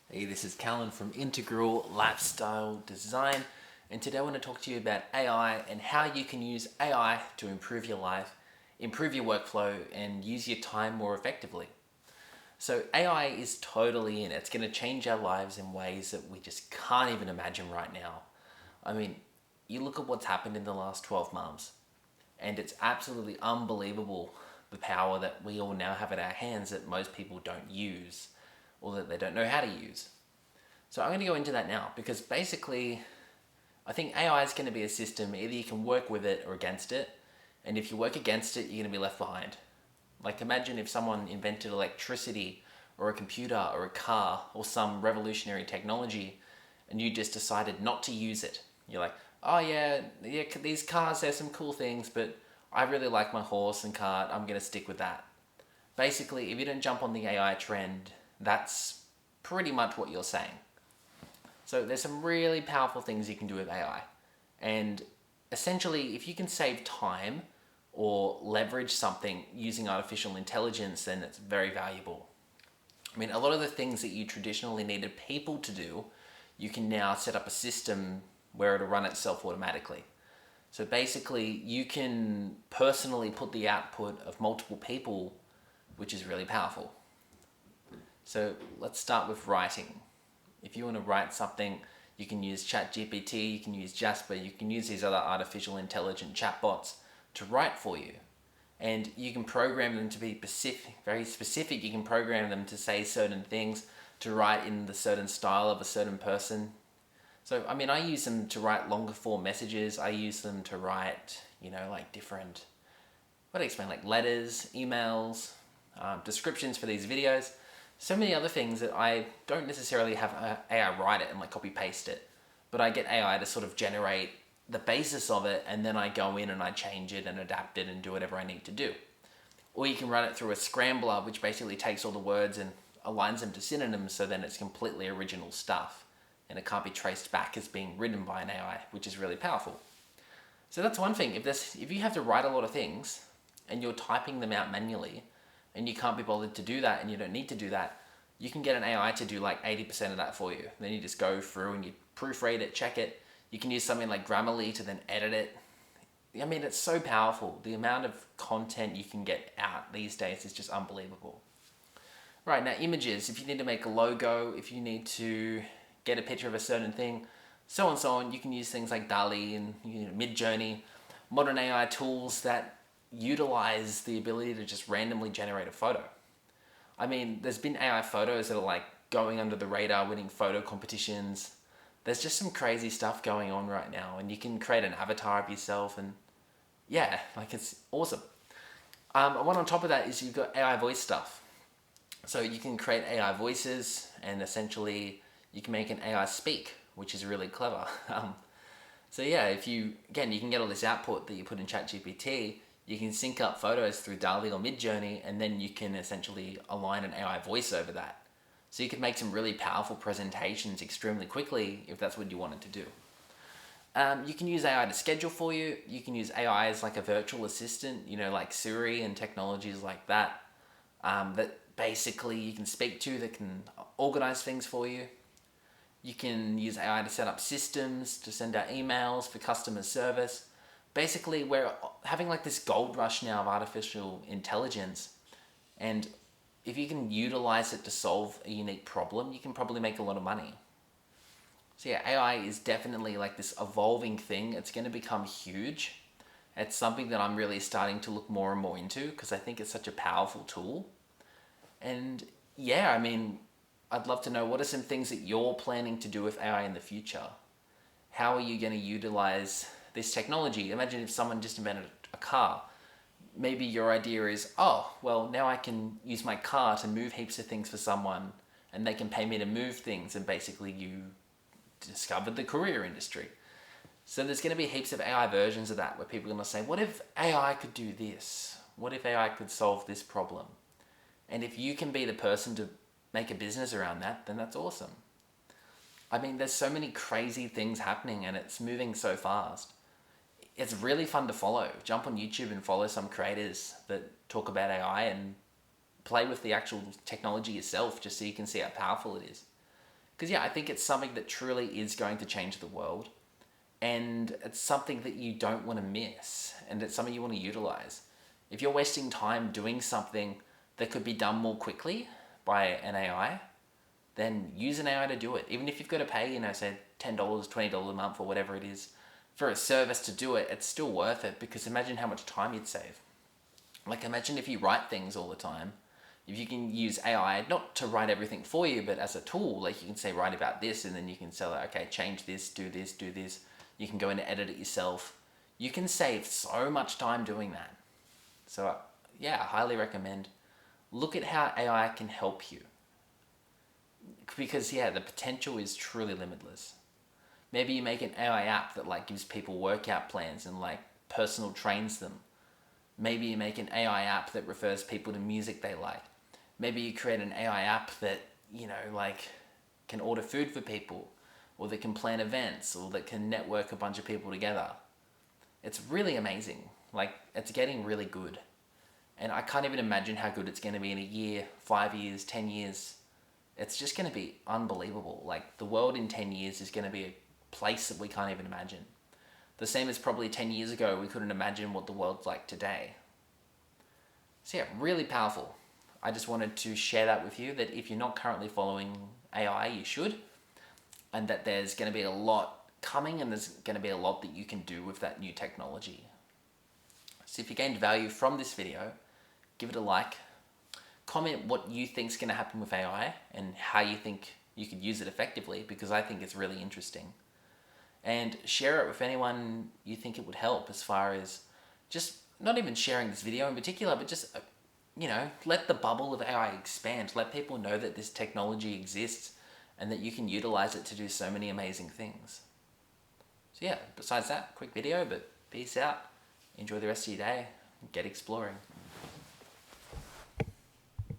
Hey, this is Callan from Integral Lifestyle Design, and today I want to talk to you about AI and how you can use AI to improve your life, improve your workflow, and use your time more effectively. So, AI is totally in. It's going to change our lives in ways that we just can't even imagine right now. I mean, you look at what's happened in the last 12 months, and it's absolutely unbelievable the power that we all now have at our hands that most people don't use or that they don't know how to use. So I'm going to go into that now because basically I think AI is going to be a system, either you can work with it or against it, and if you work against it, you're going to be left behind. Like imagine if someone invented electricity or a computer or a car or some revolutionary technology and you just decided not to use it. You're like, oh yeah, these cars, there's some cool things, but I really like my horse and cart, I'm going to stick with that. Basically, if you don't jump on the AI trend, that's pretty much what you're saying. So there's some really powerful things you can do with AI. And essentially, if you can save time or leverage something using artificial intelligence, then it's very valuable. I mean, a lot of the things that you traditionally needed people to do, you can now set up a system where it'll run itself automatically. So basically, you can personally put the output of multiple people, which is really powerful. So let's start with writing. If you want to write something, you can use ChatGPT, you can use Jasper, you can use these other artificial intelligent chatbots to write for you. And you can program them to be specific, very specific. You can program them to say certain things, to write in the certain style of a certain person. So, I mean, I use them to write longer form messages. I use them to write, like different, what do I explain, like letters, emails, descriptions for these videos. So many other things that I don't necessarily have AI write it and like copy paste it, but I get AI to sort of generate the basis of it, and then I go in and I change it and adapt it and do whatever I need to do. Or you can run it through a scrambler, which basically takes all the words and aligns them to synonyms, so then it's completely original stuff and it can't be traced back as being written by an AI, which is really powerful. So that's one thing. If you have to write a lot of things and you're typing them out manually and you can't be bothered to do that and you don't need to do that, you can get an AI to do like 80% of that for you. Then you just go through and you proofread it, check it. You can use something like Grammarly to then edit it. I mean, it's so powerful. The amount of content you can get out these days is just unbelievable. Right, now images. If you need to make a logo, if you need to get a picture of a certain thing, so on and so on, you can use things like DALL-E and Midjourney, modern AI tools that utilize the ability to just randomly generate a photo. I mean, there's been AI photos that are like going under the radar, winning photo competitions. There's just some crazy stuff going on right now, and you can create an avatar of yourself, and yeah, like it's awesome. One on top of that is you've got AI voice stuff. So you can create AI voices, and essentially you can make an AI speak, which is really clever. So yeah, if you can get all this output that you put in ChatGPT. You can sync up photos through DALL-E or Midjourney, and then you can essentially align an AI voice over that. So you can make some really powerful presentations extremely quickly if that's what you wanted to do. You can use AI to schedule for you. You can use AI as like a virtual assistant, like Siri and technologies like that, that basically you can speak to that can organize things for you. You can use AI to set up systems, to send out emails for customer service. Basically, we're having like this gold rush now of artificial intelligence, and if you can utilize it to solve a unique problem, you can probably make a lot of money. So yeah, AI is definitely like this evolving thing. It's going to become huge. It's something that I'm really starting to look more and more into because I think it's such a powerful tool. And yeah, I mean, I'd love to know, what are some things that you're planning to do with AI in the future? How are you going to utilize this technology? Imagine if someone just invented a car. Maybe your idea is, oh, well, now I can use my car to move heaps of things for someone and they can pay me to move things, and basically you discovered the courier industry. So there's going to be heaps of AI versions of that where people are going to say, what if AI could do this? What if AI could solve this problem? And if you can be the person to make a business around that, then that's awesome. I mean, there's so many crazy things happening and it's moving so fast. It's really fun to follow. Jump on YouTube and follow some creators that talk about AI and play with the actual technology yourself just so you can see how powerful it is. Because yeah, I think it's something that truly is going to change the world, and it's something that you don't want to miss, and it's something you want to utilize. If you're wasting time doing something that could be done more quickly by an AI, then use an AI to do it. Even if you've got to pay, say $10, $20 a month or whatever it is for a service to do it, it's still worth it, because imagine how much time you'd save. Like, imagine if you write things all the time. If you can use AI, not to write everything for you, but as a tool, like you can say, write about this, and then you can say, okay, change this, do this, do this. You can go in and edit it yourself. You can save so much time doing that. So yeah, I highly recommend. Look at how AI can help you. Because yeah, the potential is truly limitless. Maybe you make an AI app that like gives people workout plans and like personal trains them. Maybe you make an AI app that refers people to music they like. Maybe you create an AI app that, like can order food for people, or that can plan events, or that can network a bunch of people together. It's really amazing. Like, it's getting really good. And I can't even imagine how good it's going to be in a year, 5 years, 10 years. It's just going to be unbelievable. Like, the world in 10 years is going to be a place that we can't even imagine. The same as probably 10 years ago, we couldn't imagine what the world's like today. So yeah, really powerful. I just wanted to share that with you, that if you're not currently following AI, you should. And that there's going to be a lot coming, and there's going to be a lot that you can do with that new technology. So if you gained value from this video, give it a like. Comment what you think is going to happen with AI and how you think you could use it effectively, because I think it's really interesting. And share it with anyone you think it would help, as far as just not even sharing this video in particular, but just, let the bubble of AI expand. Let people know that this technology exists and that you can utilize it to do so many amazing things. So yeah, besides that, quick video, but peace out. Enjoy the rest of your day. Get exploring.